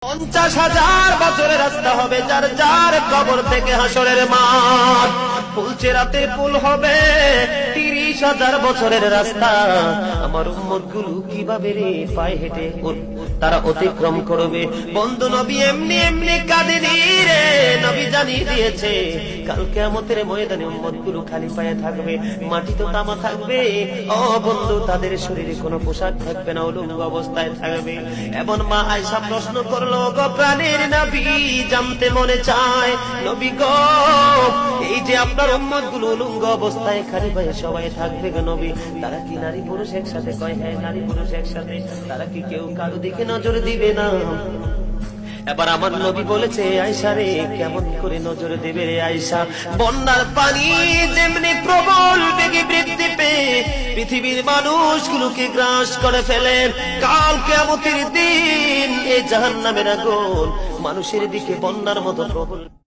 50,000 বছরের রাস্তা হবে যার যার কবর থেকে হাসরের মাঠ। ফুলচেরাতে পুল হবে 30,000 বছরের রাস্তা। আমার উম্মত গুলো কিভাবে রে পায়ে হেঁটে তারা অতিক্রম করবে? বন্ধু নবী এমনি এমনি কাঁদেনি রে, নবী জানিয়ে দিয়েছে কাল কিয়ামতের ময়দানে উম্মত গুলো খালি পায়ে থাকবে, মাটি তো তামা থাকবে। ও বন্ধু, তাদের শরীরে কোনো পোশাক থাকবে না, উলঙ্গ অবস্থায় থাকবে। এমন মা আয়েশা প্রশ্ন করলো, গো প্রাণের নবী, জানতে মনে চায় নবী গো, এই যে আপনার উম্মত গুলো উলঙ্গ অবস্থায় খালি পায়ে সবাই থাকবে গো নবী, তারা কি নারী পুরুষ একসাথে? কয় হ্যাঁ, নারী পুরুষ একসাথে। তারা কি কেউ কারো দিকে নজর দিবে না? এবার আমার নবী বলেছে, আয়েশা রে, কেমন করে নজর দেবে রে আয়েশা? বন্যার পানি যেমনি প্রবল বেগে বৃদ্ধি পেয়ে পৃথিবীর মানুষগুলোকে গ্রাস করে ফেলে, কাল কিয়ামতের দিন এই জাহান্নামের আগুন মানুষের দিকে বন্যার মতো প্রবল